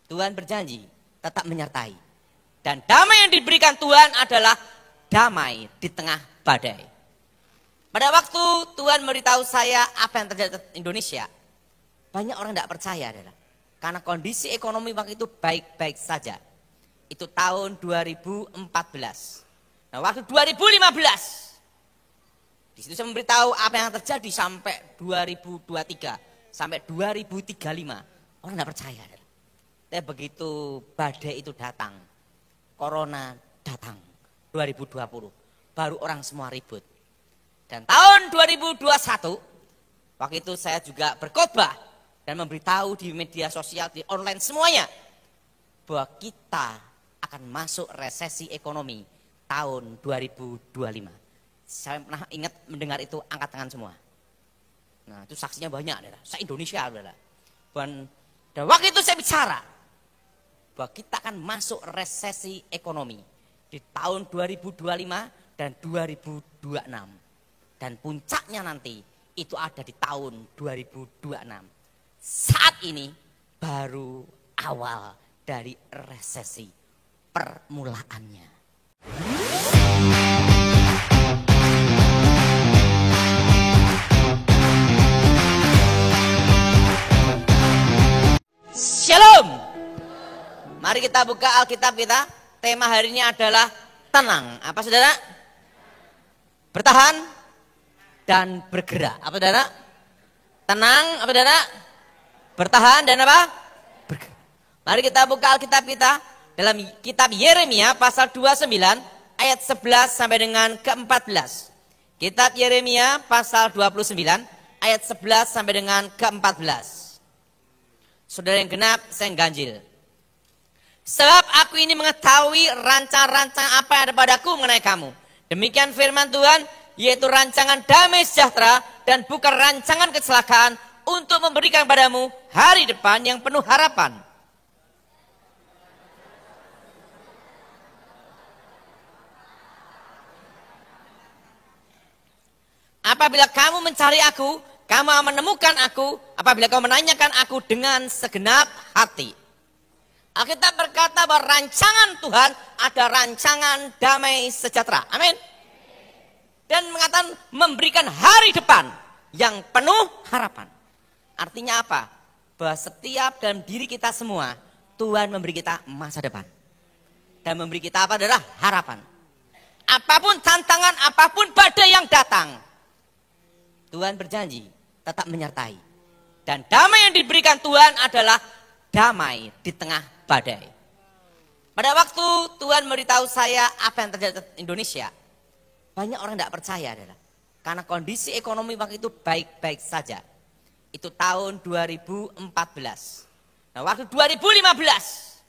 Tuhan berjanji tetap menyertai. Dan damai yang diberikan Tuhan adalah damai di tengah badai. Pada waktu Tuhan memberitahu saya apa yang terjadi di Indonesia, banyak orang tidak percaya adalah karena kondisi ekonomi waktu itu baik-baik saja. Itu tahun 2014. Nah, waktu 2015 di situ saya memberitahu apa yang terjadi sampai 2023, sampai 2035. Orang tidak percaya. Tapi begitu badai itu datang, corona datang, 2020, baru orang semua ribut. Dan tahun 2021, waktu itu saya juga berkhotbah dan memberitahu di media sosial, di online semuanya, bahwa kita akan masuk resesi ekonomi tahun 2025. Saya pernah ingat mendengar itu, angkat tangan semua. Nah, itu saksinya banyak adalah se-Indonesia adalah. Dan waktu itu saya bicara bahwa kita akan masuk resesi ekonomi di tahun 2025 dan 2026. Dan puncaknya nanti itu ada di tahun 2026. Saat ini baru awal dari resesi, permulaannya. Shalom. Mari kita buka Alkitab kita. Tema hari ini adalah tenang. Apa saudara? Bertahan dan bergerak. Apa saudara? Tenang, apa saudara? Bertahan dan apa? Bergerak. Mari kita buka Alkitab kita dalam kitab Yeremia pasal 29 ayat 11 sampai dengan ke-14. Kitab Yeremia pasal 29 ayat 11 sampai dengan ke-14. Saudara yang genap, saya yang ganjil. Sebab aku ini mengetahui rancang-rancang apa yang ada padaku mengenai kamu. Demikian firman Tuhan, yaitu rancangan damai sejahtera dan bukan rancangan kecelakaan, untuk memberikan padamu hari depan yang penuh harapan. Apabila kamu mencari aku, kamu akan menemukan aku apabila kamu menanyakan aku dengan segenap hati. Alkitab berkata bahwa rancangan Tuhan ada rancangan damai sejahtera. Amin. Dan mengatakan memberikan hari depan yang penuh harapan. Artinya apa? Bahwa setiap dalam diri kita semua, Tuhan memberi kita masa depan. Dan memberi kita apa adalah harapan. Apapun tantangan, apapun badai yang datang, Tuhan berjanji tetap menyertai. Dan damai yang diberikan Tuhan adalah damai di tengah badai. Pada waktu Tuhan memberitahu saya apa yang terjadi di Indonesia, banyak orang tidak percaya adalah karena kondisi ekonomi waktu itu baik-baik saja. Itu tahun 2014. Nah, waktu 2015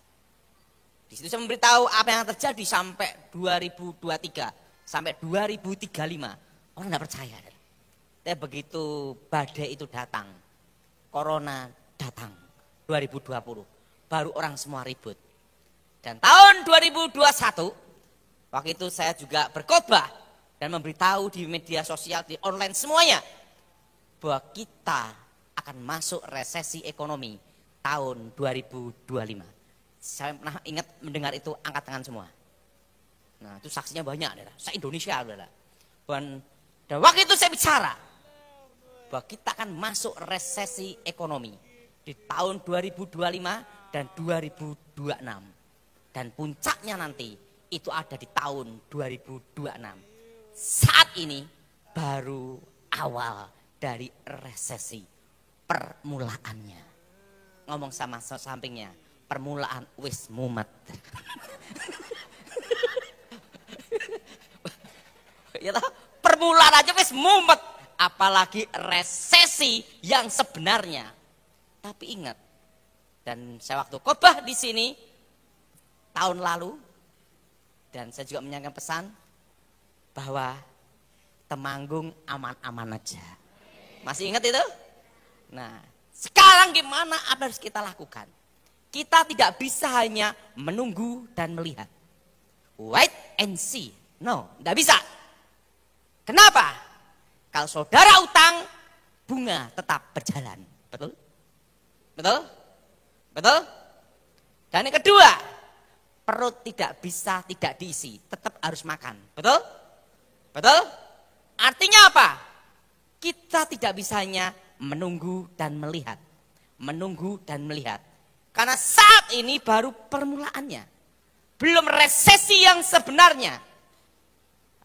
di situ saya memberitahu apa yang terjadi sampai 2023, sampai 2035. Orang tidak percaya. Tapi begitu badai itu datang, corona datang, 2020, baru orang semua ribut. Dan tahun 2021, waktu itu saya juga berkhotbah dan memberitahu di media sosial, di online semuanya, bahwa kita akan masuk resesi ekonomi tahun 2025. Saya pernah ingat mendengar itu, angkat tangan semua. Nah, itu saksinya banyak adalah se-Indonesia adalah. Dan waktu itu saya bicara bahwa kita akan masuk resesi ekonomi di tahun 2025 dan 2026. Dan puncaknya nanti itu ada di tahun 2026. Saat ini baru awal dari resesi, permulaannya. Ngomong sama sampingnya, permulaan wis mumet. Ya toh, permulaan aja wis mumet, apalagi resesi yang sebenarnya. Tapi ingat, dan saya waktu khotbah di sini tahun lalu, dan saya juga menyampaikan pesan bahwa Temanggung aman-aman aja. Masih ingat itu? Nah, sekarang gimana apa harus kita lakukan? Kita tidak bisa hanya menunggu dan melihat. Wait and see. No, tidak bisa. Kenapa? Kalau saudara utang, bunga tetap berjalan. Betul? Betul? Betul? Dan yang kedua, perut tidak bisa tidak diisi, tetap harus makan. Betul? Betul? Artinya apa? Kita tidak bisa hanya menunggu dan melihat. Menunggu dan melihat. Karena saat ini baru permulaannya. Belum resesi yang sebenarnya.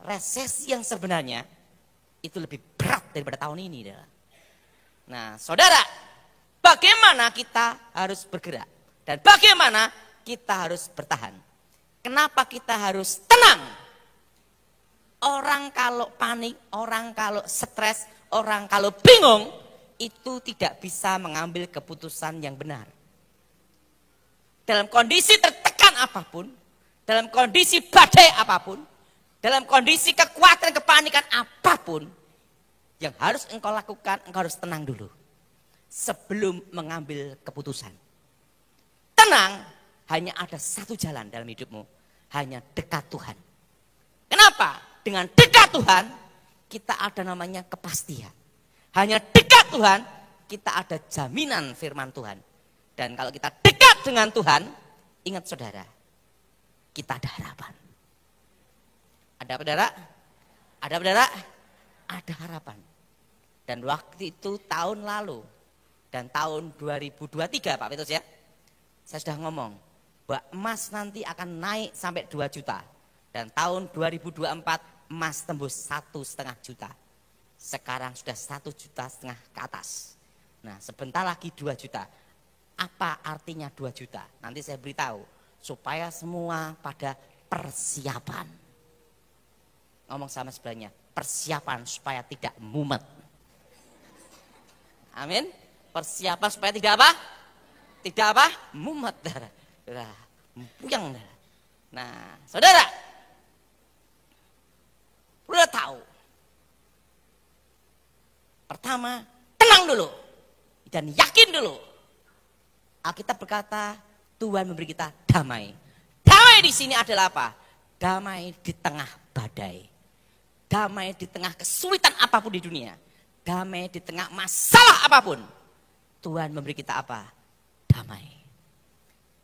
Resesi yang sebenarnya itu lebih berat daripada tahun ini. Nah, saudara, bagaimana kita harus bergerak? Dan bagaimana kita harus bertahan? Kenapa kita harus tenang? Orang kalau panik, orang kalau stres, orang kalau bingung, itu tidak bisa mengambil keputusan yang benar. Dalam kondisi tertekan apapun, dalam kondisi badai apapun, dalam kondisi kekuatan, kepanikan apapun, yang harus engkau lakukan, engkau harus tenang dulu. Sebelum mengambil keputusan. Tenang, hanya ada satu jalan dalam hidupmu. Hanya dekat Tuhan. Kenapa? Dengan dekat Tuhan, kita ada namanya kepastian. Hanya dekat Tuhan, kita ada jaminan firman Tuhan. Dan kalau kita dekat dengan Tuhan, ingat saudara, kita ada harapan. Ada apa, saudara? Ada apa, saudara? Ada harapan. Dan waktu itu tahun lalu, dan tahun 2023 Pak Petrus ya, saya sudah ngomong, bahwa emas nanti akan naik sampai 2 juta. Dan tahun 2024 emas tembus 1,5 juta. Sekarang sudah 1,5 juta ke atas. Nah, sebentar lagi 2 juta. Apa artinya 2 juta? Nanti saya beritahu. Supaya semua pada persiapan. Ngomong sama sebelahnya, persiapan supaya tidak mumet. Amin. Persiapan supaya tidak apa? Tidak apa? Mumet. Puyeng. Nah, saudara, udah tahu. Pertama, tenang dulu. Dan yakin dulu. Alkitab berkata, Tuhan memberi kita damai. Damai di sini adalah apa? Damai di tengah badai. Damai di tengah kesulitan apapun di dunia. Damai di tengah masalah apapun. Tuhan memberi kita apa? Damai.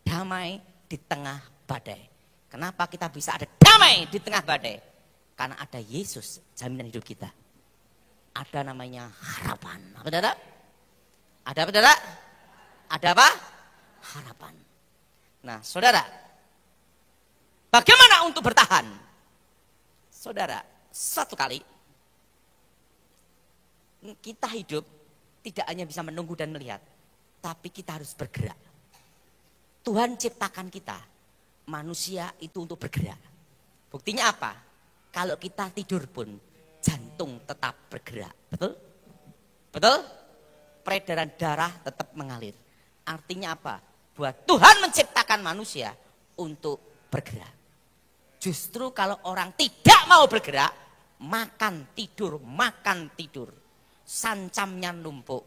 Damai di tengah badai. Kenapa kita bisa ada damai di tengah badai? Karena ada Yesus, jaminan hidup kita. Ada namanya harapan. Apa, saudara? Ada apa, saudara? Ada apa? Harapan. Nah, saudara, bagaimana untuk bertahan? Saudara, suatu kali kita hidup tidak hanya bisa menunggu dan melihat, tapi kita harus bergerak. Tuhan ciptakan kita, manusia itu untuk bergerak. Buktinya apa? Kalau kita tidur pun, jantung tetap bergerak. Betul? Betul? Peredaran darah tetap mengalir. Artinya apa? Bahwa Tuhan menciptakan manusia untuk bergerak. Justru kalau orang tidak mau bergerak, makan tidur, sancamnya numpuk.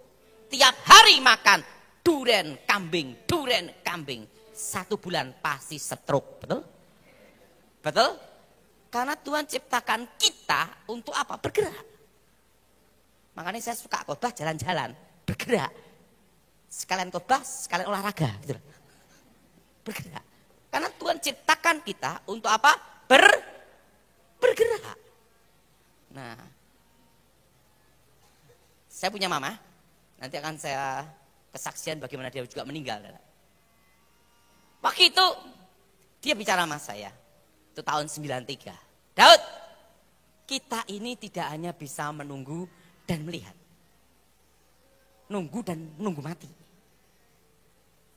Tiap hari makan duren kambing. 1 bulan pasti stroke, betul? Betul? Karena Tuhan ciptakan kita untuk apa? Bergerak. Makanya saya suka khotbah jalan-jalan, bergerak. Sekalian khotbah, sekalian olahraga, gitu. Bergerak. Karena Tuhan ciptakan kita untuk apa? Bergerak. Nah, saya punya mama, nanti akan saya kesaksian bagaimana dia juga meninggal. Waktu itu dia bicara sama saya, itu tahun 93. Daud, kita ini tidak hanya bisa menunggu dan melihat. Nunggu dan menunggu mati.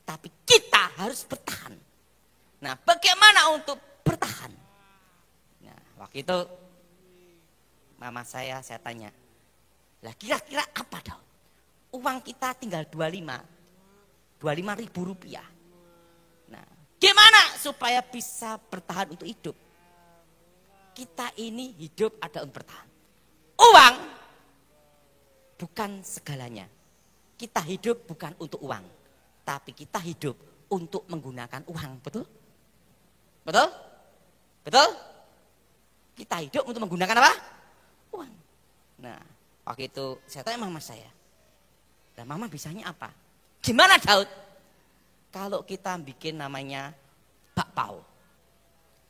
Tapi kita harus bertahan. Nah, bagaimana untuk bertahan? Nah, waktu itu mama saya tanya, lah kira-kira apa Daud? Uang kita tinggal 25 ribu rupiah. Nah, gimana supaya bisa bertahan untuk hidup? Kita ini hidup ada untuk bertahan. Uang bukan segalanya. Kita hidup bukan untuk uang, tapi kita hidup untuk menggunakan uang, betul? Betul? Betul? Kita hidup untuk menggunakan apa? Uang. Nah, waktu itu saya tanya mama saya, dan mama bisanya apa? Gimana Daud? kalau kita bikin namanya bakpao.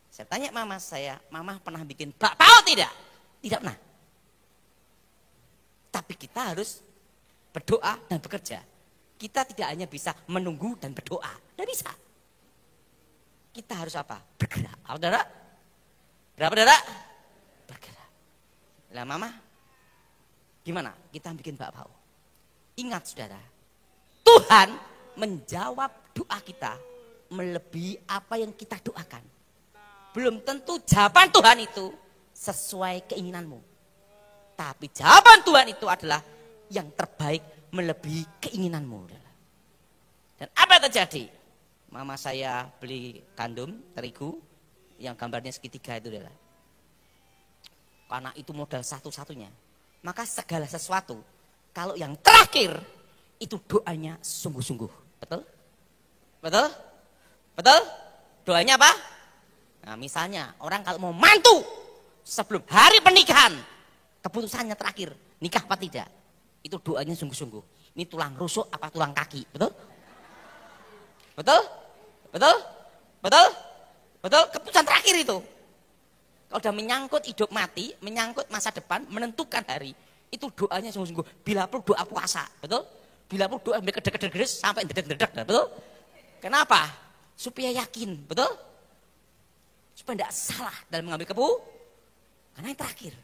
Saya tanya mama saya, mama pernah bikin bakpao tidak? Tidak pernah. Tapi kita harus berdoa dan bekerja. Kita tidak hanya bisa menunggu dan berdoa. Tidak bisa. Kita harus apa? Bergerak. Saudara? Berapa saudara? Bergerak. Lah mama, gimana? Kita bikin bakpao. Ingat saudara, Tuhan menjawab doa kita melebihi apa yang kita doakan. Belum tentu jawaban Tuhan itu sesuai keinginanmu. Tapi jawaban Tuhan itu adalah yang terbaik melebihi keinginanmu. Dan apa yang terjadi? Mama saya beli gandum, terigu, yang gambarnya segitiga itu adalah. Karena itu modal satu-satunya. Maka segala sesuatu, kalau yang terakhir, itu doanya sungguh-sungguh. Betul? Betul? Betul? Doanya apa? Nah misalnya, orang kalau mau mantu, sebelum hari pernikahan, keputusannya terakhir, nikah apa tidak? Itu doanya sungguh-sungguh. Ini tulang rusuk apa tulang kaki? Betul? Betul? Betul? Betul? Betul? Keputusan terakhir itu. Kalau udah menyangkut hidup mati, menyangkut masa depan, menentukan hari, itu doanya sungguh-sungguh. Bila perlu doa puasa, betul? Bila perlu doa kedek-kedek sampai dedek-dedek, betul? Kenapa? Supaya yakin, betul? Supaya tidak salah dalam mengambil keputusan. Karena yang terakhir.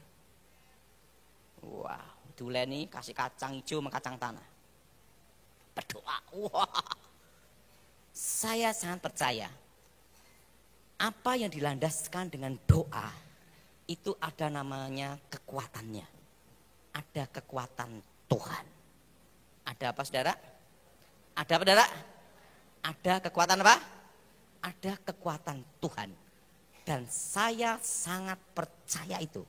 Wow, duleni kasih kacang hijau sama kacang tanah. Berdoa. Wah. Saya sangat percaya apa yang dilandaskan dengan doa itu ada namanya kekuatannya. Ada kekuatan Tuhan. Ada apa saudara? Ada apa saudara? Ada kekuatan apa? Ada kekuatan Tuhan. Dan saya sangat percaya itu.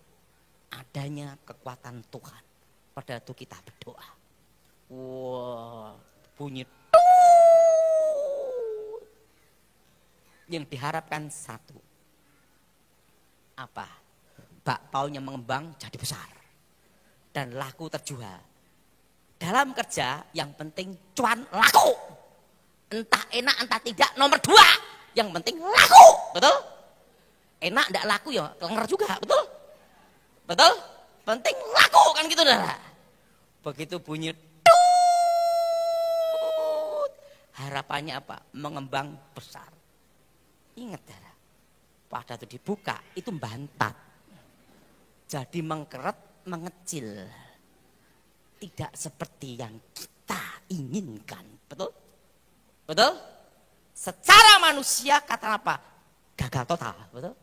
Adanya kekuatan Tuhan pada waktu kita berdoa. Wow, bunyi yang diharapkan satu. Apa? Bakpaonya mengembang jadi besar. Dan laku terjual. Dalam kerja yang penting cuan laku. Entah enak entah tidak nomor 2. Yang penting laku. Betul? Enak enggak laku ya kelenger juga. Betul? Betul? Penting laku kan gitu dah. Begitu bunyi tut, harapannya apa? Mengembang besar. Ingat darah, pada itu dibuka itu bantat, jadi mengkeret, mengecil, tidak seperti yang kita inginkan, betul? Betul? Secara manusia kata apa? Gagal total, betul?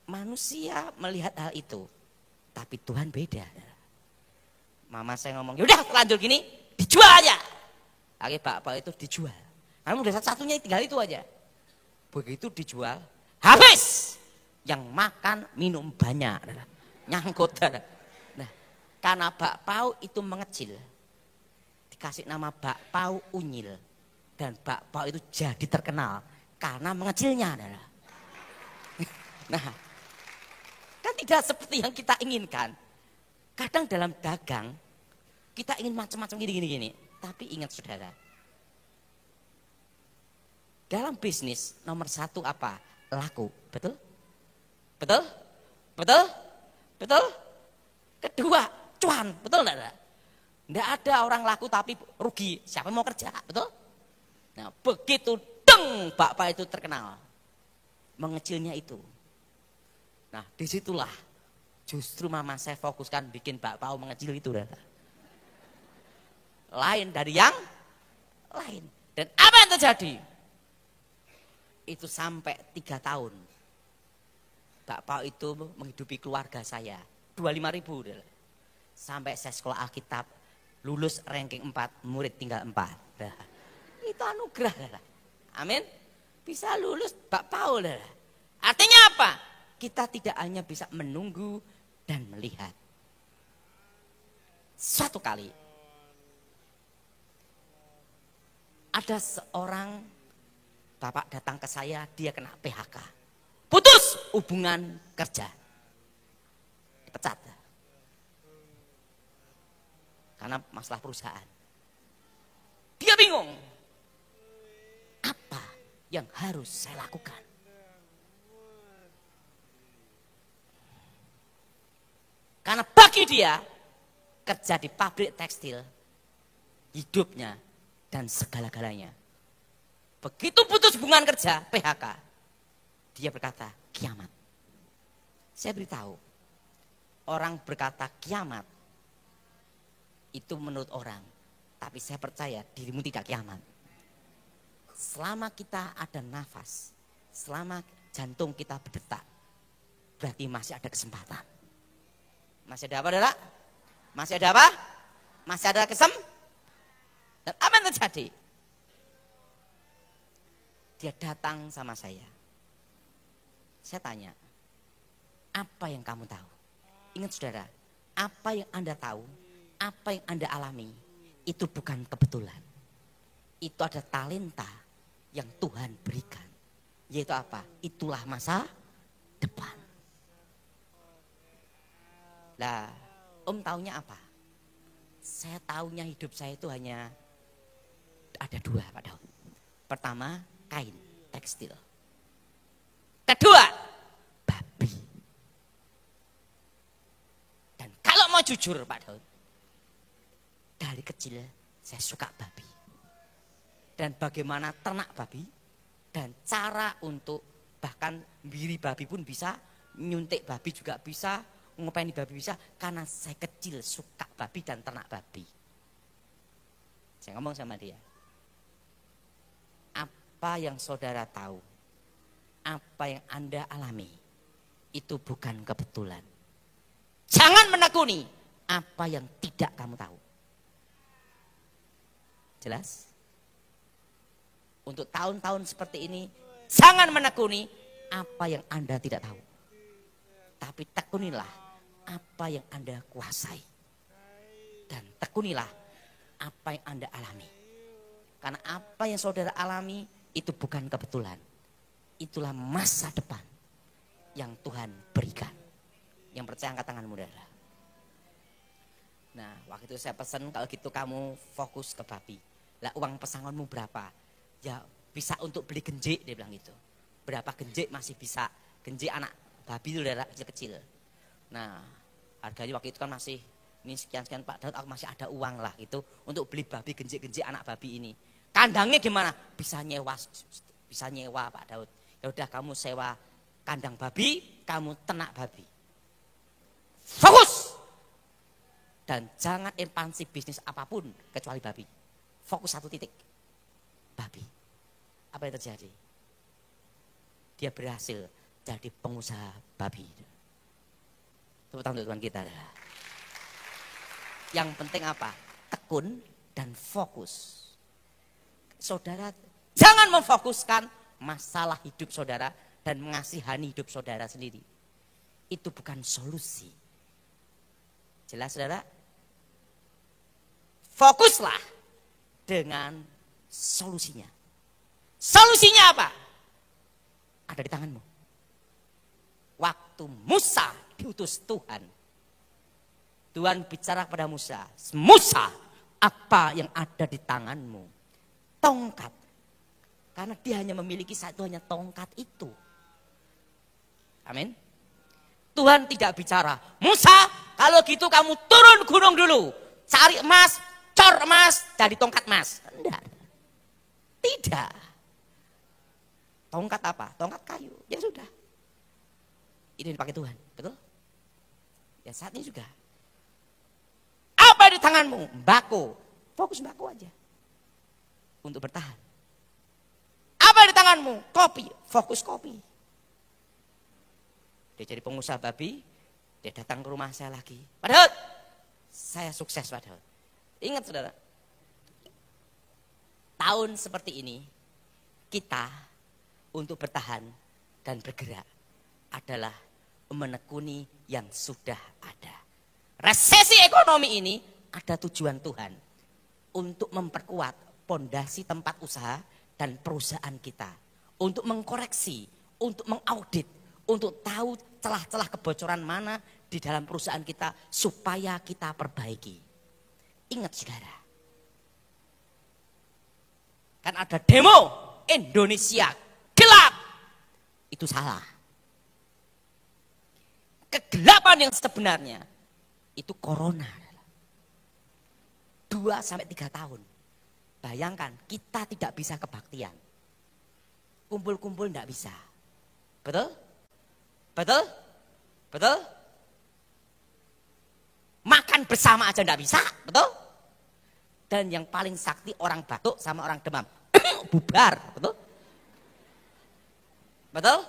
Manusia melihat hal itu, tapi Tuhan beda. Mama saya ngomong, yaudah lanjut gini, dijual aja. Lagi bakpao itu dijual, kamu udah satu-satunya tinggal itu aja. Begitu dijual, habis. Yang makan minum banyak, nyangkut. Nah, karena bakpao itu mengecil, dikasih nama bakpao unyil. Dan bakpao itu jadi terkenal karena mengecilnya. Nah, kan tidak seperti yang kita inginkan. Kadang dalam dagang, kita ingin macam-macam gini. Tapi ingat saudara, dalam bisnis nomor 1 apa? Laku, betul? Betul? Betul? Betul? Kedua, cuan, betul enggak? Enggak ada orang laku tapi rugi, siapa mau kerja, betul? Nah begitu deng bakpao itu terkenal, mengecilnya itu. Nah disitulah justru mama saya fokuskan bikin bakpao mengecil itu. Lain dari yang lain. Dan apa yang terjadi? Itu sampai 3 tahun. Bakpao itu menghidupi keluarga saya. 25.000. Sampai saya sekolah Alkitab, lulus ranking 4, murid tinggal 4. Nah, itu anugerah. Amin. Bisa lulus bakpao. Artinya apa? Kita tidak hanya bisa menunggu dan melihat. Suatu kali, ada seorang bapak datang ke saya, dia kena PHK. Putus hubungan kerja. Dipecat. Karena masalah perusahaan. Dia bingung. yang harus saya lakukan. Karena bagi dia, kerja di pabrik tekstil, hidupnya dan segala-galanya. Begitu putus hubungan kerja, PHK, dia berkata, kiamat. Saya beritahu, orang berkata kiamat, itu menurut orang. Tapi saya percaya dirimu tidak kiamat. Selama kita ada nafas, selama jantung kita berdetak, berarti masih ada kesempatan. Masih ada apa, saudara? Masih ada apa? Masih ada Dan apa yang terjadi? Dia datang sama saya. Saya tanya, apa yang kamu tahu? Ingat saudara, apa yang Anda tahu, apa yang Anda alami, itu bukan kebetulan. Itu ada talenta yang Tuhan berikan. Yaitu apa? Itulah masa depan. Lah, Om taunya apa? Saya taunya hidup saya itu hanya ada dua, Pak Daud. Pertama, kain, tekstil. Kedua, babi. Dan kalau mau jujur, Pak Daud, dari kecil saya suka babi. Dan bagaimana ternak babi, dan cara untuk bahkan biri babi pun bisa, nyuntik babi juga bisa, ngopeni babi bisa, karena saya kecil suka babi dan ternak babi. Saya ngomong sama dia, apa yang saudara tahu, apa yang Anda alami, itu bukan kebetulan. Jangan menekuni apa yang tidak kamu tahu. Jelas? Untuk tahun-tahun seperti ini, jangan menekuni apa yang Anda tidak tahu. Tapi tekunilah apa yang Anda kuasai. Dan tekunilah apa yang Anda alami. Karena apa yang saudara alami itu bukan kebetulan. Itulah masa depan yang Tuhan berikan. Yang percaya angkat tanganmu, saudara. Nah, waktu itu saya pesan, kalau gitu kamu fokus ke babi. Lah, uang pesangonmu berapa? Ya bisa untuk beli genjik, dia bilang gitu. Berapa genjik masih bisa? Genjik anak babi itu udah kecil-kecil. Nah, harganya waktu itu kan masih, ini sekian-sekian Pak Daud, aku masih ada uang lah itu untuk beli babi, genjik-genjik anak babi ini. Kandangnya gimana? Bisa nyewa Pak Daud. Ya udah, kamu sewa kandang babi, kamu ternak babi. Fokus! Dan jangan ekspansi bisnis apapun kecuali babi. Fokus satu titik. Babi. Apa yang terjadi? Dia berhasil jadi pengusaha babi. Tepuk tangan untuk Tuhan kita. Yang penting apa? Tekun dan fokus. Saudara jangan memfokuskan masalah hidup saudara dan mengasihani hidup saudara sendiri. Itu bukan solusi. Jelas saudara? Fokuslah dengan solusinya. Solusinya apa? Ada di tanganmu. Waktu Musa diutus Tuhan, Tuhan bicara kepada Musa, Musa, apa yang ada di tanganmu? Tongkat. Karena dia hanya memiliki satu, hanya tongkat itu. Amin. Tuhan tidak bicara, Musa, kalau gitu kamu turun gunung dulu, cari emas, cor emas, dari tongkat emas. Enggak. Tidak. Tongkat apa? Tongkat kayu. Ya sudah. Ini dipakai Tuhan, betul? Ya saat ini juga. Apa di tanganmu? Mbako. Fokus mbako aja. Untuk bertahan. Apa di tanganmu? Kopi. Fokus kopi. Dia jadi pengusaha babi. Dia datang ke rumah saya lagi. Pak Daud, saya sukses Pak Daud. Ingat saudara. Tahun seperti ini, kita untuk bertahan dan bergerak adalah menekuni yang sudah ada. Resesi ekonomi ini ada tujuan Tuhan untuk memperkuat pondasi tempat usaha dan perusahaan kita, untuk mengkoreksi, untuk mengaudit, untuk tahu celah-celah kebocoran mana di dalam perusahaan kita supaya kita perbaiki. Ingat saudara, kan ada demo Indonesia gelap. Itu salah. Kegelapan yang sebenarnya itu corona. 2-3 tahun. Bayangkan kita tidak bisa kebaktian. Kumpul-kumpul tidak bisa. Betul? Betul? Betul? Makan bersama aja tidak bisa. Betul? Dan yang paling sakti orang batuk sama orang demam. Bubar. Betul? Betul?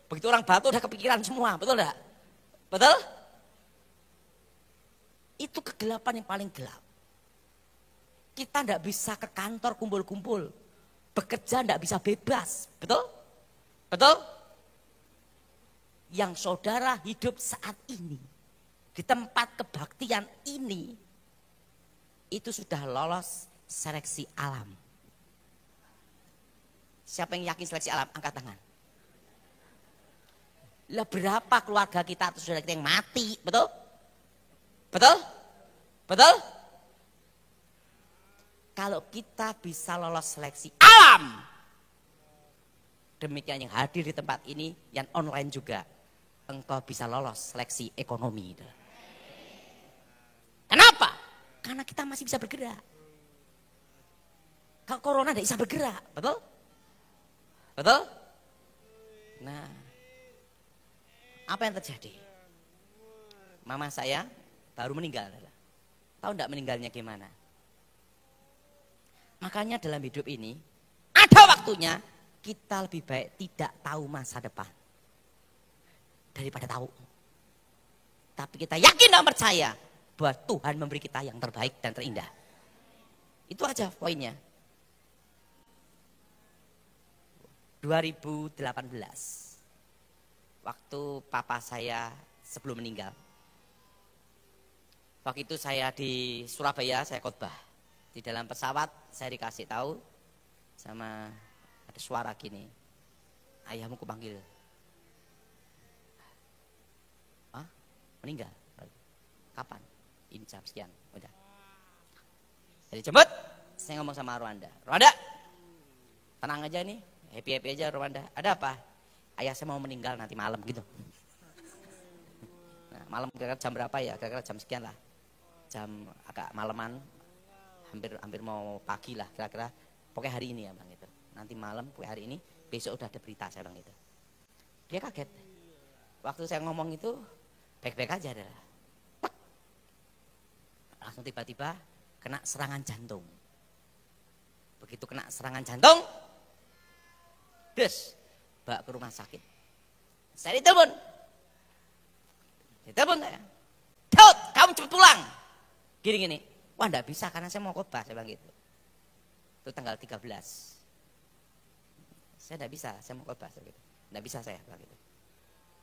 Begitu orang batuk udah kepikiran semua. Betul enggak? Betul? Itu kegelapan yang paling gelap. Kita tidak bisa ke kantor kumpul-kumpul. Bekerja tidak bisa bebas. Betul? Betul? Yang saudara hidup saat ini. Di tempat kebaktian ini. Itu sudah lolos seleksi alam. Siapa yang yakin seleksi alam? Angkat tangan. Lah berapa keluarga kita atau saudara kita yang mati? Betul? Betul? Betul? Kalau kita bisa lolos seleksi alam, demikian yang hadir di tempat ini, yang online juga, engkau bisa lolos seleksi ekonomi. Kenapa? Karena kita masih bisa bergerak. Kalau corona tidak bisa bergerak, betul? Betul? Nah, apa yang terjadi? Mama saya baru meninggal. Tahu enggak meninggalnya gimana? Makanya dalam hidup ini, ada waktunya kita lebih baik tidak tahu masa depan. Daripada tahu. Tapi kita yakin dan percaya bahwa Tuhan memberi kita yang terbaik dan terindah. Itu aja poinnya. 2018. Waktu papa saya sebelum meninggal. Waktu itu saya di Surabaya, saya khotbah. Di dalam pesawat saya dikasih tahu sama ada suara gini. Ayahmu kupanggil. Hah? Meninggal? Kapan? Ini jam sekian. Udah. Jadi jemput, saya ngomong sama Rwanda. Rwanda, tenang aja nih. Happy-happy aja Rwanda. Ada apa? Ayah saya mau meninggal nanti malam gitu. Nah, malam kira-kira jam berapa ya? Kira-kira jam sekian lah. Jam agak maleman. Hampir mau pagi lah kira-kira. Pokoknya hari ini ya bang itu. Nanti malam pokoknya hari ini. Besok udah ada berita saya bang itu. Dia kaget. Waktu saya ngomong itu baik-baik aja adalah. Langsung tiba-tiba kena serangan jantung. Begitu kena serangan jantung. Des. Bawa ke rumah sakit. Saya ditelepon. Ditelepon saya. Daud, kamu cepet pulang. Gini-gini. Wah enggak bisa karena saya mau khotbah, saya bilang gitu. Itu tanggal 13. Saya enggak bisa, saya mau khotbah, saya gitu. Enggak bisa saya bilang gitu.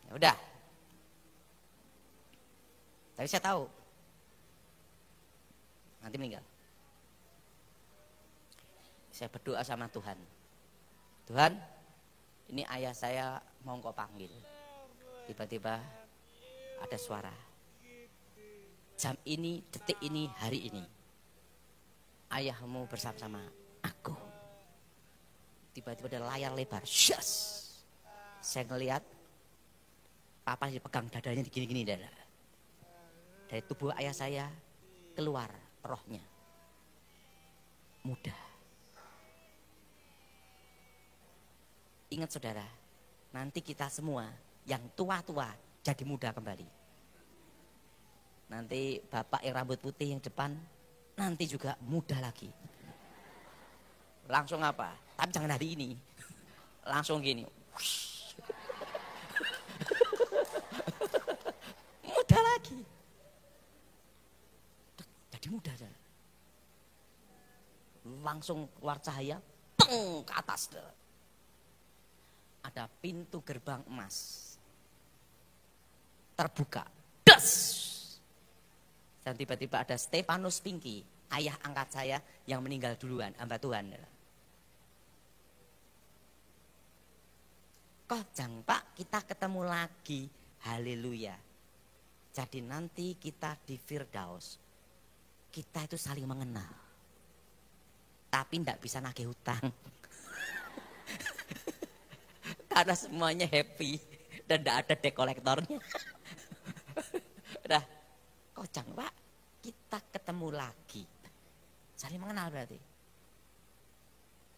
Ya udah. Tapi saya tahu nanti meninggal. Saya berdoa sama Tuhan. Tuhan, ini ayah saya mau engkau panggil. Tiba-tiba ada suara. Jam ini, detik ini, hari ini. Ayahmu bersama-sama aku. Tiba-tiba ada layar lebar. Syas. Saya ngelihat papa dipegang dadanya gini-gini dada. Dari tubuh ayah saya keluar rohnya. Muda. Ingat saudara, nanti kita semua yang tua-tua jadi muda kembali. Nanti bapak yang rambut putih yang depan nanti juga muda lagi. Langsung apa? Tapi jangan hari ini. Langsung gini. Muda lagi. Jadi muda. Langsung keluar cahaya. Teng ke atas. Ada pintu gerbang emas. Terbuka. Das. Dan tiba-tiba ada Stefanus Pinky, ayah angkat saya yang meninggal duluan, hamba Tuhan. Kok jang Pak, kita ketemu lagi, haleluya. Jadi nanti kita di Firdaus, kita itu saling mengenal. Tapi tidak bisa nagih hutang. Karena semuanya happy dan tidak ada debt kolektornya. Udah kocang Pak, kita ketemu lagi. Saling mengenal berarti.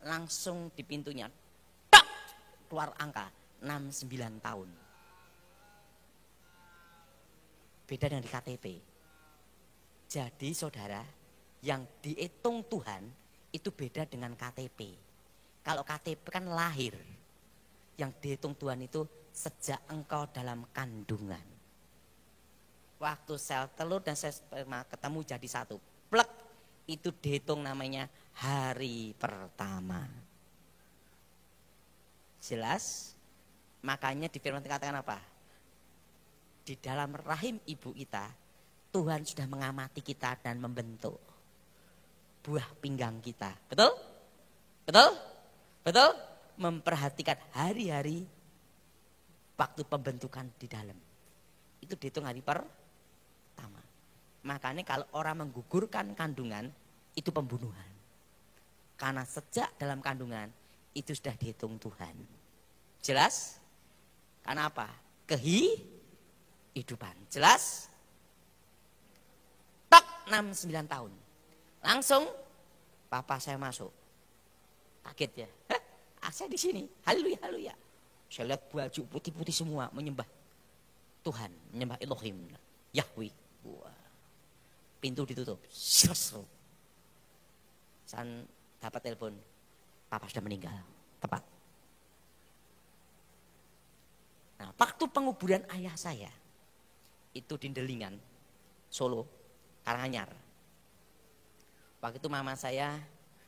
Langsung di pintunya, tak, keluar angka 69 tahun. Beda dengan di KTP. Jadi saudara, yang dihitung Tuhan itu beda dengan KTP. Kalau KTP kan lahir. Yang dihitung Tuhan itu sejak engkau dalam kandungan. Waktu sel telur dan sel sperma ketemu jadi satu. Plek, itu dihitung namanya hari pertama. Jelas? Makanya di firman dikatakan apa? Di dalam rahim ibu kita, Tuhan sudah mengamati kita dan membentuk buah pinggang kita. Betul? Betul? Betul? Memperhatikan hari-hari waktu pembentukan di dalam. Itu dihitung hari pertama. Makanya kalau orang menggugurkan kandungan, itu pembunuhan. Karena sejak dalam kandungan, itu sudah dihitung Tuhan. Jelas? Karena apa? Kehidupan. Jelas? Tak 69 tahun. Langsung papa saya masuk. Kaget ya. Saya di sini. Haleluya, haleluya. Saya lihat baju putih-putih semua menyembah Tuhan, menyembah Elohim, Yahweh. Pintu ditutup. Saya dapat telepon. Papa sudah meninggal. Tepat. Nah, waktu penguburan ayah saya itu di Delingan, Solo, Karanganyar. Waktu itu mama saya,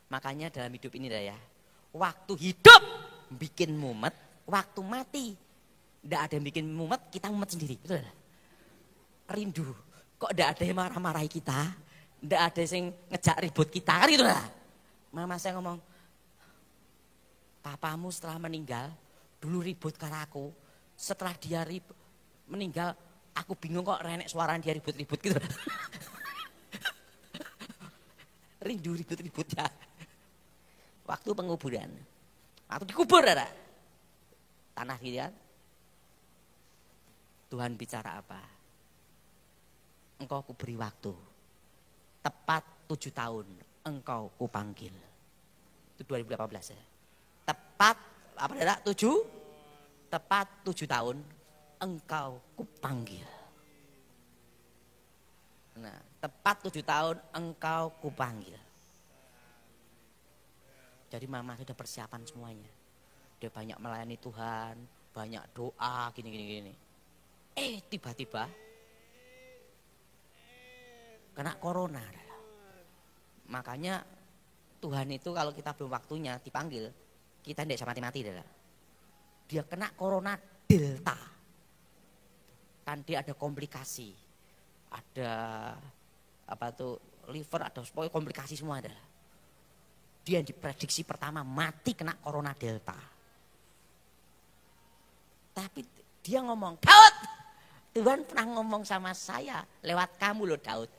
makanya dalam hidup ini ya, waktu hidup bikin mumet, waktu mati tidak ada yang bikin mumet, kita mumet sendiri, betul tidak? Rindu, kok tidak ada yang marah-marahi kita, tidak ada yang ngejak ribut kita, kan gitu lah. Mama saya ngomong, papamu setelah meninggal, dulu ribut karena aku, setelah dia meninggal, aku bingung kok renek suara dia ribut-ribut gitu. Rindu ribut-ribut ya. Waktu penguburan, waktu dikubur ada tanah dia. Tuhan bicara apa? Engkau kuberi waktu, tepat 7 tahun, engkau kupanggil. Itu 2018 ya. Tepat apa ada 7? Tepat 7 tahun, engkau kupanggil. Nah, tepat 7 tahun engkau kupanggil. Jadi mama sudah persiapan semuanya. Dia banyak melayani Tuhan, banyak doa, gini. Tiba-tiba kena corona. Makanya Tuhan itu kalau kita belum waktunya dipanggil, kita tidak bisa mati-mati. Dia kena corona Delta. Kan dia ada komplikasi. Ada apa tuh liver, ada pokoknya komplikasi semua ada. Dia yang diprediksi pertama mati kena corona Delta. Tapi dia ngomong, Daud, Tuhan pernah ngomong sama saya lewat kamu loh Daud.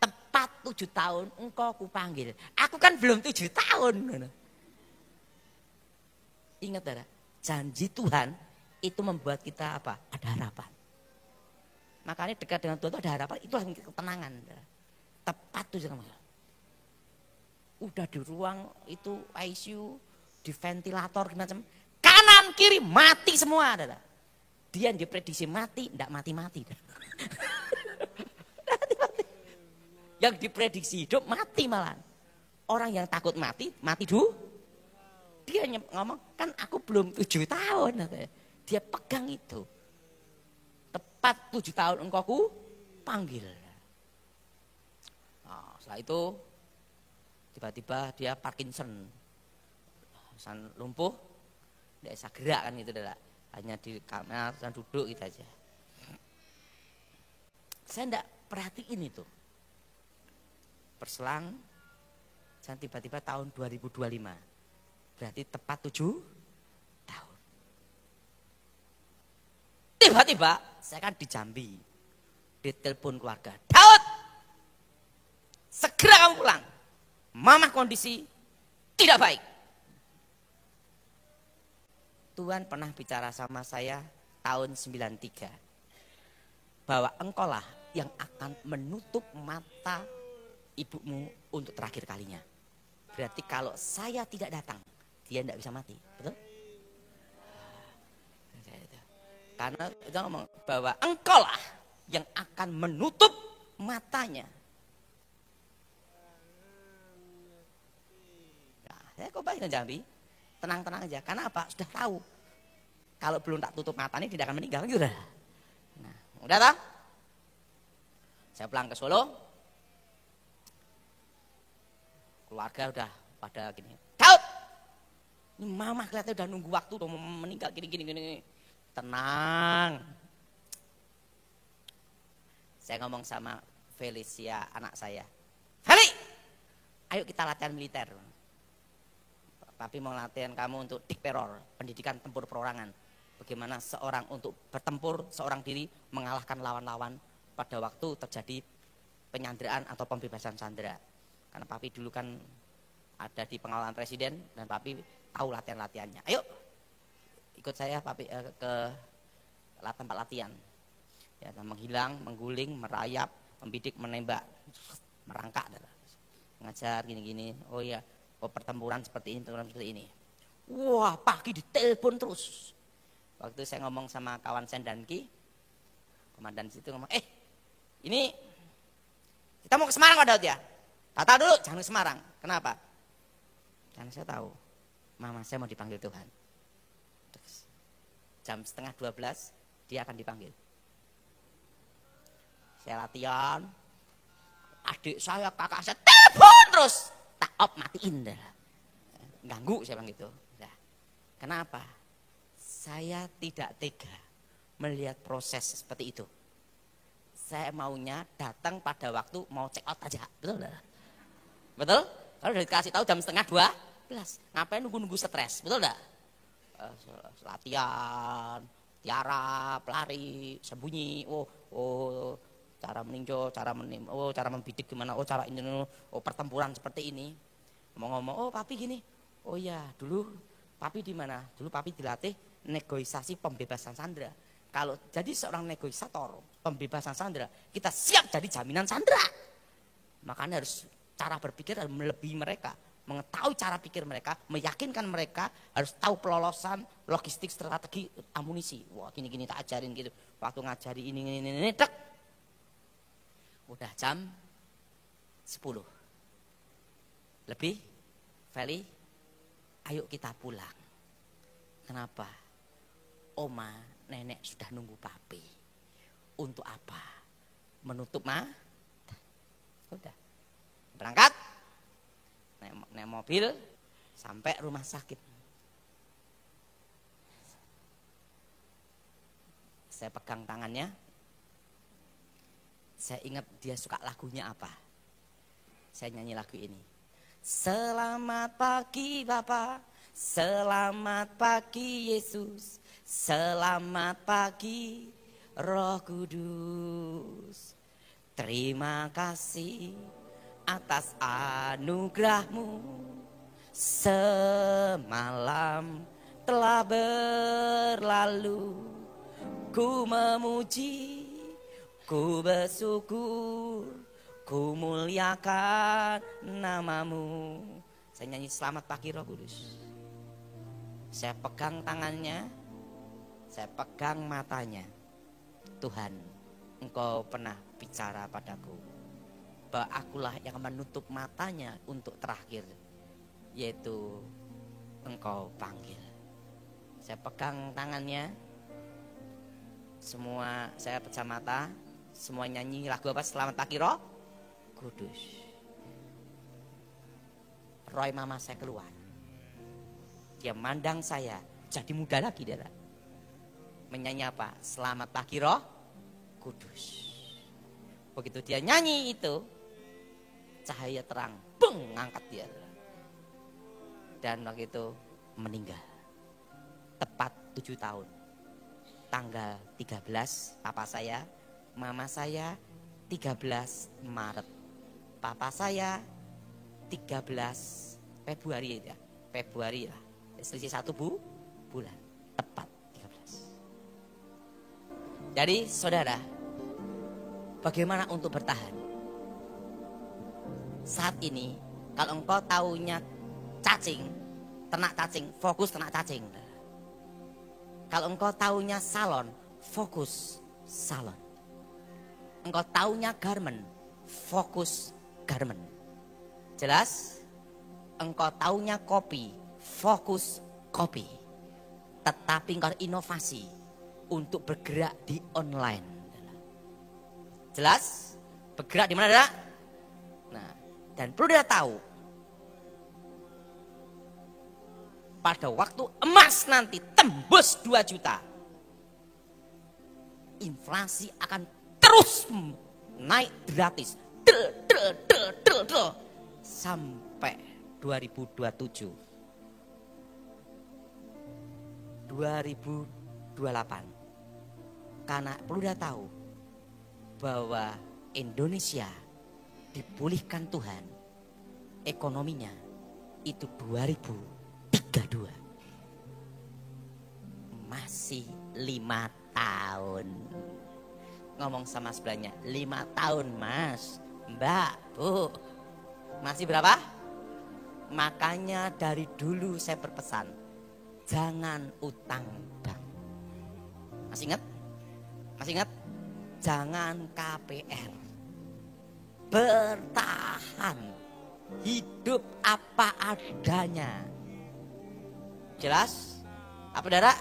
Tepat 7 tahun engkau kupanggil. Aku kan belum 7 tahun. Ingat ada, janji Tuhan itu membuat kita apa? Ada harapan. Makanya dekat dengan Tuhan itu ada harapan, itu ketenangan. Tepat 7 tahun. Udah di ruang itu ICU, di ventilator macam kanan kiri mati semua ada. Dia yang diprediksi mati, tidak mati-mati. Yang diprediksi hidup mati malah. Orang yang takut mati, mati dulu. Dia ngomong, kan aku belum 7 tahun. Dia pegang itu. Tepat 7 tahun engkau ku panggil. Nah, setelah itu tiba-tiba dia Parkinson. Lumpuh, tidak bisa gerak kan gitu. Hanya di kamar dan duduk gitu aja. Saya tidak perhatiin itu. Berselang, dan tiba-tiba tahun 2025. Berarti tepat 7 tahun. Tiba-tiba saya kan di Jambi. Ditelepon keluarga. Daud! Segera kamu pulang. Mama kondisi tidak baik. Tuhan pernah bicara sama saya tahun 93. Bahwa engkaulah yang akan menutup mata ibumu untuk terakhir kalinya. Berarti kalau saya tidak datang, dia tidak bisa mati. Betul? Karena itu ngomong bahwa engkaulah yang akan menutup matanya. Nah, saya kok baik Jambi, tenang-tenang aja. Karena apa? Sudah tahu. Kalau belum tak tutup matanya tidak akan meninggal. Gitu. Nah, udah tak? Saya pulang ke Solo. Keluarga udah pada gini. Daud! Ini mama kelihatannya udah nunggu waktu udah mau meninggal gini. Tenang. Saya ngomong sama Felicia anak saya. Feli, ayo kita latihan militer. Papi mau latihan kamu untuk dikperor, pendidikan tempur perorangan. Bagaimana seorang untuk bertempur seorang diri mengalahkan lawan-lawan pada waktu terjadi penyanderaan atau pembebasan sandera. Karena papi dulu kan ada di pengawalan presiden dan papi tahu latihan-latihannya. Ayo ikut saya papi ke tempat latihan. Ya, menghilang, mengguling, merayap, membidik, menembak, merangkak, mengajar gini-gini. Oh iya, pertempuran seperti ini. Wah, pagi ditelepon terus. Waktu saya ngomong sama kawan Sendanki, komandan situ ngomong, ini kita mau ke Semarang Pak Daud ya. Tata dulu, jangan ke Semarang. Kenapa? Karena saya tahu, mama saya mau dipanggil Tuhan. Terus, jam 11:30 dia akan dipanggil. Saya latihan, adik saya, kakak saya telepon terus, tak op matiin dah. Ganggu saya bilang gitu. Nah, kenapa? Saya tidak tega melihat proses seperti itu. Saya maunya datang pada waktu mau check out aja, betul enggak? Betul? Kalau udah dikasih tahu jam 11:30, ngapain nunggu stres, betul enggak? Latihan, tiarap, lari, sembunyi, cara meninjau, cara cara membidik gimana, cara ini, pertempuran seperti ini. Ngomong-ngomong, papi gini, oh iya dulu papi di mana? Dulu papi dilatih negosiasi pembebasan sandera. Kalau jadi seorang negosiator pembebasan sandera, kita siap jadi jaminan sandera. Makanya harus cara berpikir harus melebihi mereka, mengetahui cara pikir mereka, meyakinkan mereka, harus tahu pelolosan, logistik, strategi, amunisi. Wah gini-gini tak ajarin gitu. Waktu ngajari ini, tek. Udah jam 10. Lebih, Feli, ayo kita pulang. Kenapa? Oma, nenek sudah nunggu papi. Untuk apa? Menutup Udah. Berangkat. Naik mobil sampai rumah sakit. Saya pegang tangannya. Saya ingat dia suka lagunya apa. Saya nyanyi lagu ini. Selamat pagi Bapak, selamat pagi Yesus, selamat pagi Roh Kudus. Terima kasih atas anugerahmu, semalam telah berlalu. Ku memuji, ku bersyukur, ku muliakan namamu. Saya nyanyi selamat pagi Roh Kudus. Saya pegang tangannya, saya pegang matanya. Tuhan, Engkau pernah bicara padaku bahwa akulah yang menutup matanya untuk terakhir, yaitu Engkau panggil. Saya pegang tangannya, semua saya pejam mata, semua nyanyi lagu apa? Selamat pagi Roh Kudus. Roy mama saya keluar. Dia mandang saya, jadi muda lagi dia. Menyanyi apa? Selamat pagi Roh Kudus. Begitu dia nyanyi itu, cahaya terang, beng, ngangkat dia. Dan waktu itu meninggal. Tepat 7 tahun. Tanggal 13, papa saya, mama saya 13 Maret. Papa saya 13 Februari ya. Februari lah. Selisih 1 bulan. tepat 13. Jadi saudara, bagaimana untuk bertahan? Saat ini kalau engkau taunya cacing, ternak cacing, fokus ternak cacing. Kalau engkau taunya salon, fokus salon. Engkau taunya garment, fokus garment. Jelas? Engkau taunya kopi, fokus kopi. Tetapi engkau inovasi untuk bergerak di online. Jelas? Bergerak di mana, Dak? Nah, dan perlu dia tahu, pada waktu emas nanti tembus 2 juta, inflasi akan terus naik gratis sampai 2027, 2028. Karena perlu dia tahu bahwa Indonesia dipulihkan Tuhan ekonominya itu 2032, masih 5 tahun. Ngomong sama sebelahnya, 5 tahun mas, mbak, bu, masih berapa? Makanya dari dulu saya berpesan, jangan utang bank. Masih ingat? Masih ingat? Jangan KPR. Bertahan, hidup apa adanya. Jelas? Apa saudara?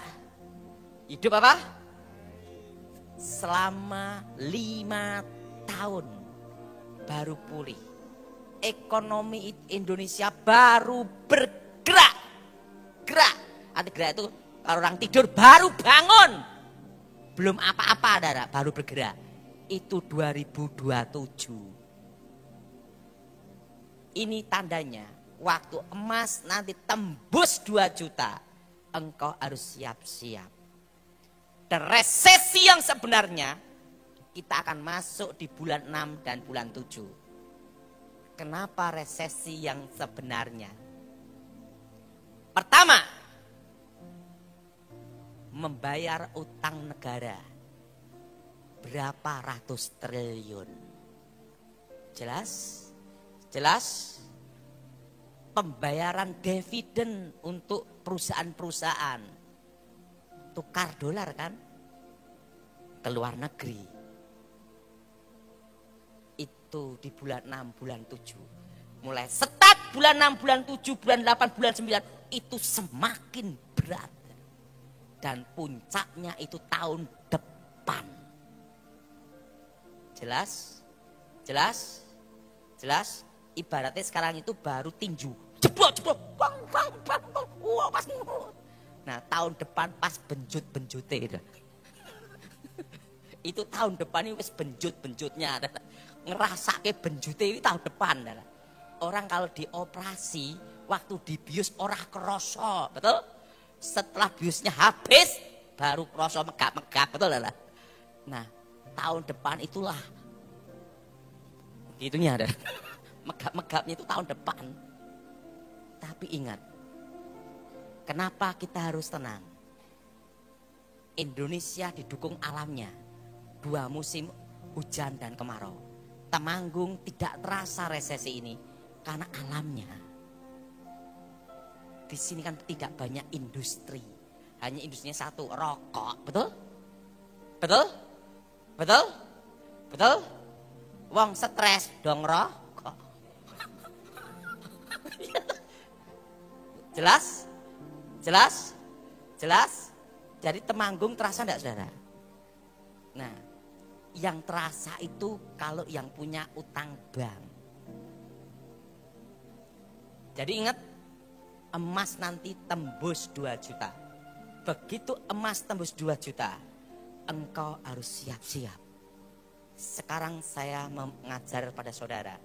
Hidup apa? Selama 5 tahun baru pulih. Ekonomi Indonesia baru bergerak. Gerak. Arti gerak itu kalau orang tidur baru bangun. Belum apa-apa saudara, baru bergerak. Itu 2027. Ini tandanya waktu emas nanti tembus 2 juta. Engkau harus siap-siap. Dan resesi yang sebenarnya kita akan masuk di bulan 6 dan bulan 7. Kenapa resesi yang sebenarnya? Pertama, membayar utang negara berapa ratus triliun. Jelas? Jelas? Pembayaran dividen untuk perusahaan-perusahaan. Tukar dolar kan? Ke luar negeri. Itu di bulan 6, bulan 7. Mulai start bulan 6, bulan 7, bulan 8, bulan 9. Itu semakin berat. Dan puncaknya itu tahun depan. Jelas? Jelas? Jelas? Ibaratnya sekarang itu baru tinju. Jeblok, jeblok. Bang, bang, bang, bang. Wah, pas. Nah, tahun depan pas benjut-benjutnya. Itu tahun depan ini wis benjut-benjutnya. Ngerasa ke benjutnya ini tahun depan. Orang kalau dioperasi, waktu dibius orang kerasa. Betul? Setelah biusnya habis, baru kerasa megap-megap. Betul lah. Nah, tahun depan itulah. Gitunya ada. Megap-megapnya itu tahun depan. Tapi ingat, kenapa kita harus tenang? Indonesia didukung alamnya. 2 musim hujan dan kemarau. Temanggung tidak terasa resesi ini karena alamnya. Di sini kan tidak banyak industri. Hanya industrinya 1, rokok. Betul? Betul? Betul? Betul? Wong stres dong rokok. Jelas? Jelas? Jelas? Jadi Temanggung terasa enggak saudara? Nah, yang terasa itu kalau yang punya utang bank. Jadi ingat, emas nanti tembus 2 juta. Begitu emas tembus 2 juta, engkau harus siap-siap. Sekarang saya mengajar pada saudara,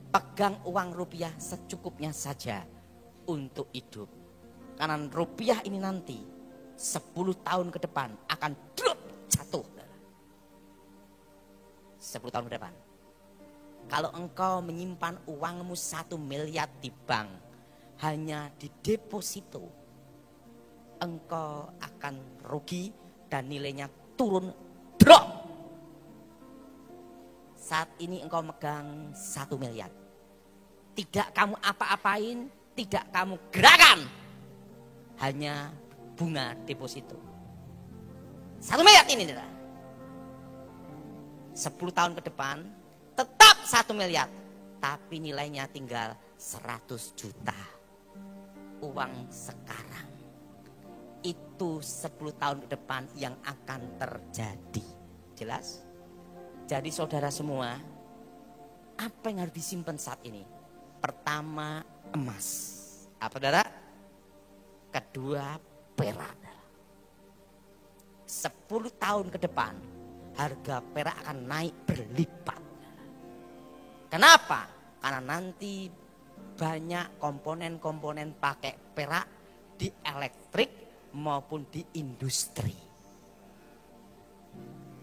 pegang uang rupiah secukupnya saja untuk hidup. Karena rupiah ini nanti 10 tahun ke depan akan drop, jatuh. 10 tahun ke depan. Kalau engkau menyimpan uangmu 1 miliar di bank, hanya di deposito, engkau akan akan rugi dan nilainya turun drop. Saat ini engkau megang 1 miliar. Tidak kamu apa-apain, tidak kamu gerakan. Hanya bunga deposito. 1 miliar ini. 10 tahun ke depan tetap 1 miliar. Tapi nilainya tinggal 100 juta. Uang sekarang. Itu 10 tahun ke depan yang akan terjadi. Jelas? Jadi saudara semua, apa yang harus disimpan saat ini? Pertama, emas. Apa saudara? Kedua, perak. 10 tahun ke depan, harga perak akan naik berlipat. Kenapa? Karena nanti banyak komponen-komponen pakai perak di elektrik maupun di industri.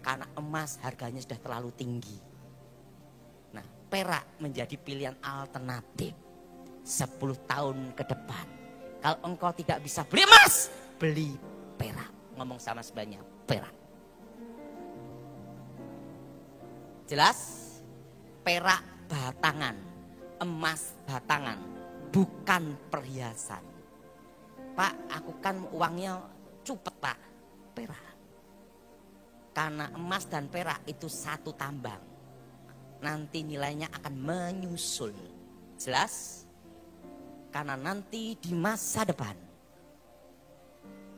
Karena emas harganya sudah terlalu tinggi. Nah, perak menjadi pilihan alternatif 10 tahun ke depan. Kalau engkau tidak bisa beli emas, beli perak. Ngomong sama sebanyak perak. Jelas? Perak batangan, emas batangan, bukan perhiasan. Pak, aku kan uangnya cupet pak, perak. Karena emas dan perak itu satu tambang. Nanti nilainya akan menyusul. Jelas? Karena nanti di masa depan,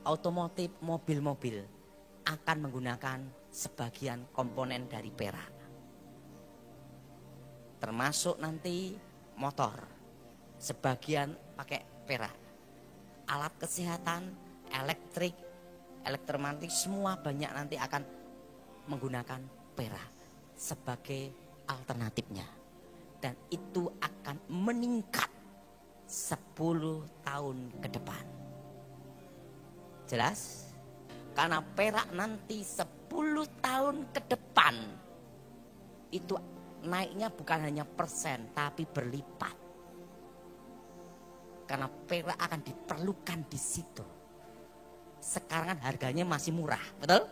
otomotif mobil-mobil akan menggunakan sebagian komponen dari perak. Termasuk nanti motor, sebagian pakai perak. Alat kesehatan, elektrik, elektromagnetik semua banyak nanti akan menggunakan perak sebagai alternatifnya. Dan itu akan meningkat 10 tahun ke depan. Jelas? Karena perak nanti 10 tahun ke depan itu naiknya bukan hanya persen tapi berlipat. Karena perak akan diperlukan di situ. Sekarang kan harganya masih murah, betul?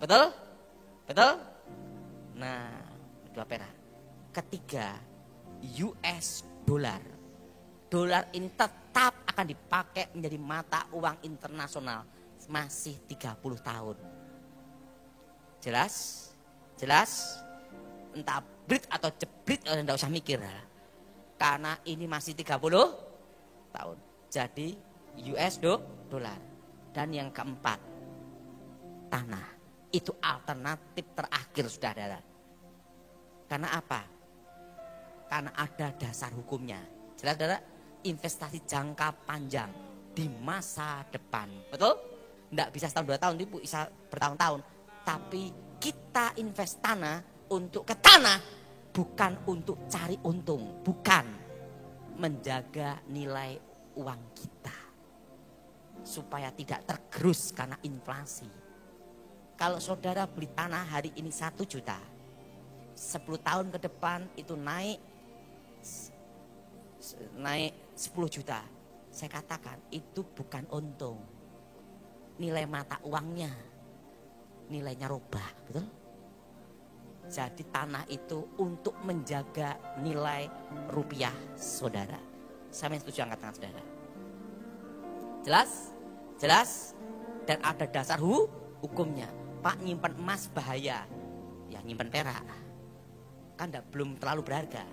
Betul? Betul? Nah, kedua perak. Ketiga, US dollar. Dolar ini tetap akan dipakai menjadi mata uang internasional masih 30 tahun. Jelas? Jelas? Entah brit atau jebrit, enggak usah mikir. Karena ini masih 30 tahun. Jadi US dollar. Dan yang keempat, tanah. Itu alternatif terakhir saudara. Karena apa? Karena ada dasar hukumnya. Jelas saudara? Investasi jangka panjang di masa depan. Betul? Tidak bisa setahun 2 tahun, itu bisa bertahun-tahun. Tapi kita invest tanah untuk ke tanah, bukan untuk cari untung, bukan. Menjaga nilai uang kita supaya tidak tergerus karena inflasi. Kalau saudara beli tanah hari ini 1 juta, 10 tahun ke depan itu naik 10 juta. Saya katakan itu bukan untung. Nilai mata uangnya, nilainya rubah, betul? Jadi tanah itu untuk menjaga nilai rupiah saudara. Saya setuju, angkat tangan saudara. Jelas? Jelas? Dan ada dasar hukumnya. Pak, nyimpan emas bahaya. Ya nyimpan perak. Kan belum terlalu berharga.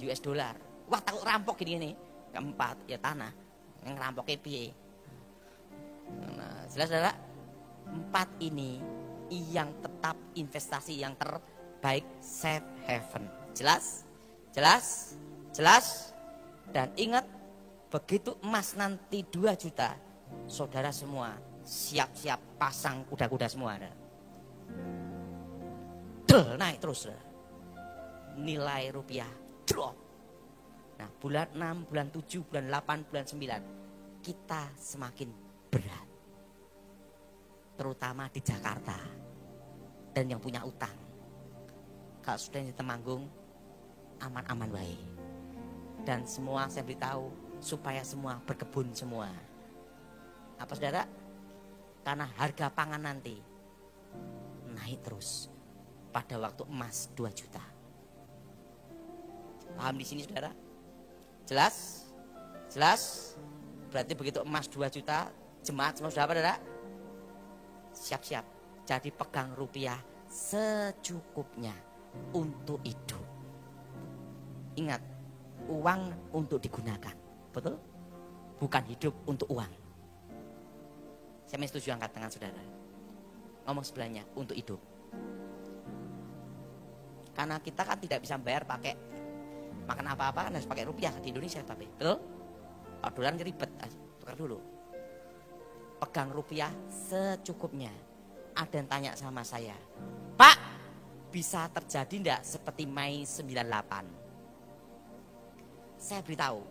US dollar. Wah, takut rampok gini. Keempat, ya tanah. Yang rampoknya piye. Nah, jelas saudara? 4 ini yang tetap investasi yang terbaik, safe haven. Jelas? Jelas? Jelas? Dan ingat, begitu emas nanti 2 juta, saudara semua siap-siap pasang kuda-kuda semua. Naik terus. Nilai rupiah drop. Nah, bulan 6, bulan 7, bulan 8, bulan 9 kita semakin berat. Terutama di Jakarta dan yang punya utang. Kalau sudah di Temanggung, aman-aman baik. Dan semua saya beritahu supaya semua berkebun semua. Apa saudara? Karena harga pangan nanti naik terus pada waktu emas 2 juta. Paham di sini saudara? Jelas? Jelas? Berarti begitu emas 2 juta, jemaat semua sudah apa saudara? Siap-siap. Jadi pegang rupiah secukupnya untuk hidup. Ingat, uang untuk digunakan. Betul? Bukan hidup untuk uang. Saya setuju angkat tangan saudara. Ngomong sebelahnya, untuk hidup. Karena kita kan tidak bisa bayar pakai makan apa-apa kan harus pakai rupiah di Indonesia, tapi betul? Kalau dolar ribet, tukar dulu. Pegang rupiah secukupnya. Ada yang tanya sama saya, Pak, bisa terjadi enggak seperti Mei 98? Saya beritahu,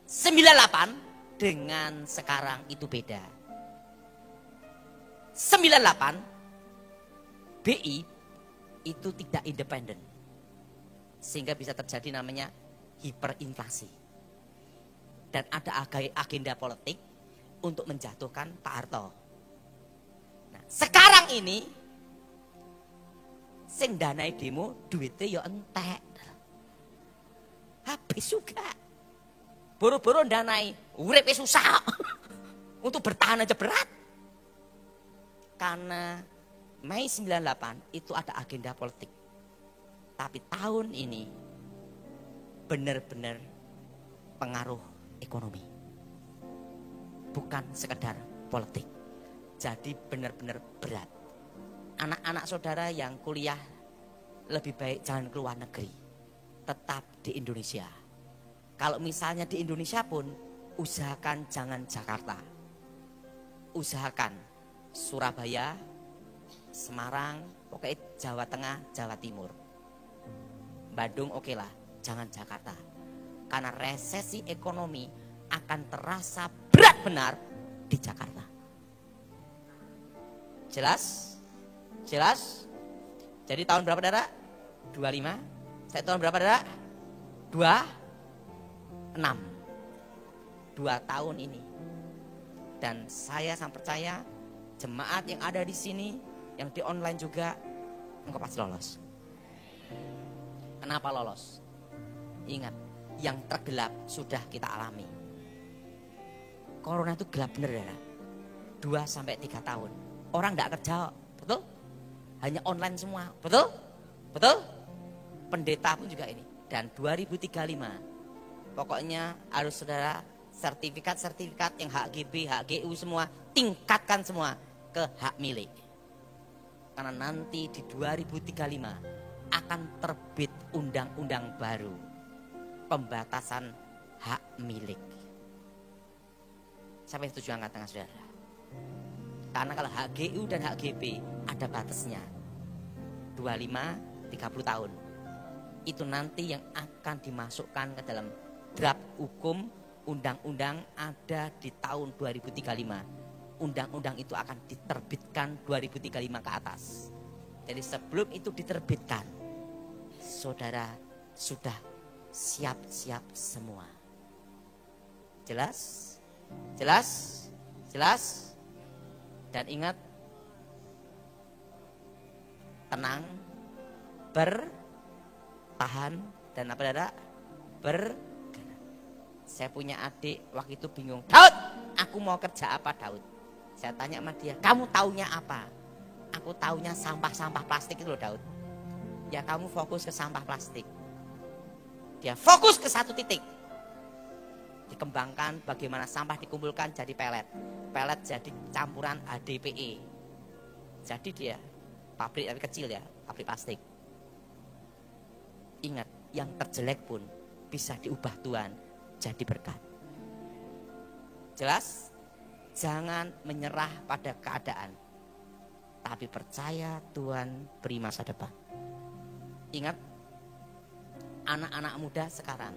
98 dengan sekarang itu beda. 98 BI itu tidak independen. Sehingga bisa terjadi namanya hiperinflasi. Dan ada agenda politik untuk menjatuhkan Pak Harto. Nah, sekarang ini sing danai demo duitnya ya entek. Habis juga. Boro-boro danai, urip susah. Untuk bertahan aja berat. Karena Mei 98 itu ada agenda politik. Tapi tahun ini benar-benar pengaruh ekonomi. Bukan sekedar politik. Jadi benar-benar berat. Anak-anak saudara yang kuliah lebih baik jangan keluar negeri. Tetap di Indonesia. Kalau misalnya di Indonesia pun usahakan jangan Jakarta. Usahakan Surabaya, Semarang, pokoknya Jawa Tengah, Jawa Timur. Bandung oke lah, jangan Jakarta. Karena resesi ekonomi akan terasa berat benar di Jakarta. Jelas? Jelas? Jadi tahun berapa saudara? 25. Saya tahun berapa saudara? 26. 2 tahun ini. Dan saya sangat percaya jemaat yang ada di sini, yang di online juga, engkau pasti lolos. Kenapa lolos? Ingat, yang tergelap sudah kita alami. Corona itu gelap bener ya. 2-3 tahun. Orang enggak kerja, betul? Hanya online semua, betul? Betul? Pendeta pun juga ini. Dan 2035, pokoknya harus saudara sertifikat-sertifikat yang HGB, HGU semua, tingkatkan semua ke hak milik. Karena nanti di 2035 akan terbit undang-undang baru. Pembatasan hak milik. Siapa yang setuju angkat tangan saudara? Karena kalau HGU dan HGB ada batasnya 25-30 tahun. Itu nanti yang akan dimasukkan ke dalam draft hukum undang-undang ada di tahun 2035. Undang-undang itu akan diterbitkan 2035 ke atas. Jadi sebelum itu diterbitkan, saudara sudah siap-siap semua. Jelas? Jelas? Jelas? Dan ingat, tenang, bertahan, dan apa saudara? Saya punya adik waktu itu bingung. Daud, aku mau kerja apa Daud? Saya tanya sama dia, kamu taunya apa? Aku taunya sampah-sampah plastik itu loh Daud. Ya kamu fokus ke sampah plastik. Dia fokus ke satu titik. Dikembangkan bagaimana sampah dikumpulkan jadi pelet. Pelet jadi campuran HDPE. Jadi dia pabrik tapi kecil ya, pabrik plastik. Ingat, yang terjelek pun bisa diubah Tuhan jadi berkat. Jelas? Jangan menyerah pada keadaan. Tapi percaya Tuhan beri masa depan. Ingat, anak-anak muda sekarang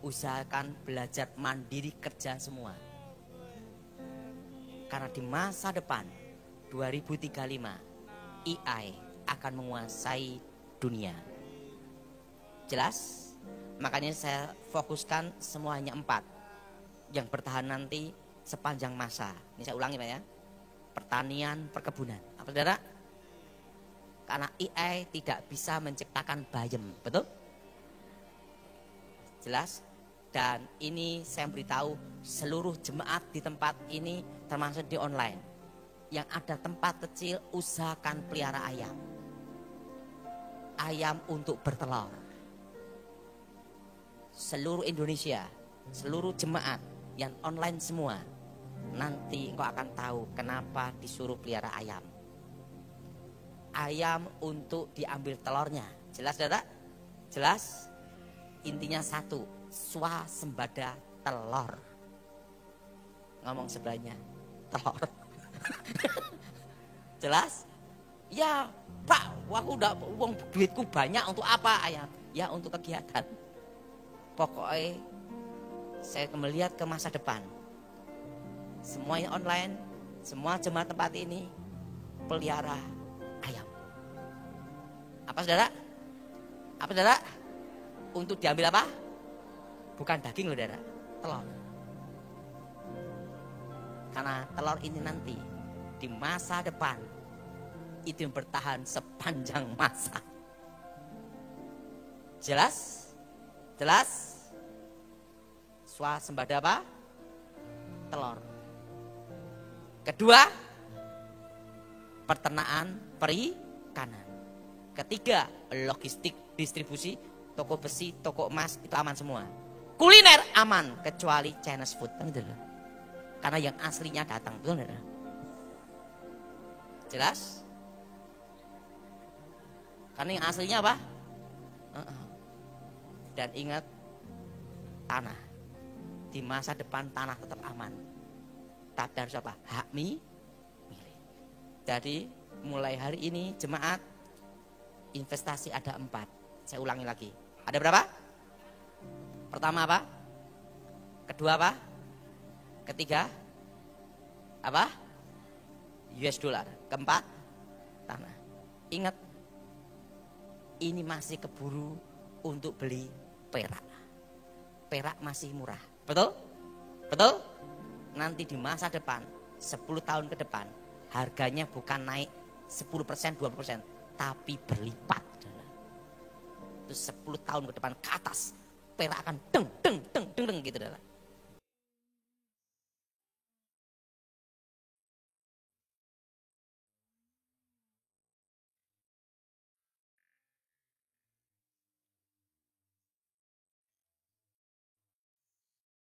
usahakan belajar mandiri kerja semua. Karena di masa depan 2035 AI akan menguasai dunia. Jelas? Makanya saya fokuskan semuanya 4. Yang bertahan nanti sepanjang masa. Ini saya ulangi Pak ya. Pertanian, perkebunan. Apa saudara? Karena AI tidak bisa menciptakan bayam, betul? Jelas? Dan ini saya beritahu seluruh jemaat di tempat ini termasuk di online. Yang ada tempat kecil usahakan pelihara ayam. Ayam untuk bertelur. Seluruh Indonesia, seluruh jemaat yang online semua. Nanti engkau akan tahu kenapa disuruh pelihara ayam. Ayam untuk diambil telurnya. Jelas saudara? Jelas? Intinya satu, swasembada telur. Ngomong sebelahnya, telur. Jelas? Ya Pak, aku udah uang duitku banyak untuk apa ayam? Ya untuk kegiatan. Pokoknya saya melihat ke masa depan. Semuanya online, semua jemaat tempat ini pelihara ayam. Apa saudara? Apa saudara? Untuk diambil apa? Bukan daging loh saudara, telur. Karena telur ini nanti di masa depan itu bertahan sepanjang masa. Jelas? Jelas? Swasembada apa? Telur. Kedua, peternakan perikanan. Ketiga, logistik distribusi, toko besi, toko emas itu aman semua. Kuliner aman kecuali Chinese food, karena yang aslinya datang, betul enggak? Jelas? Karena yang aslinya apa? Dan ingat, tanah di masa depan tanah tetap aman. Tapi harus apa? Hak milik. Jadi mulai hari ini jemaat investasi ada 4. Saya ulangi lagi. Ada berapa? Pertama apa? Kedua apa? Ketiga apa? US dollar. Keempat tanah. Ingat, ini masih keburu untuk beli perak. Perak masih murah. Betul? Betul? Nanti di masa depan 10 tahun ke depan harganya bukan naik 10%, 20%, tapi berlipat. Itu 10 tahun ke depan ke atas perak akan deng gitu.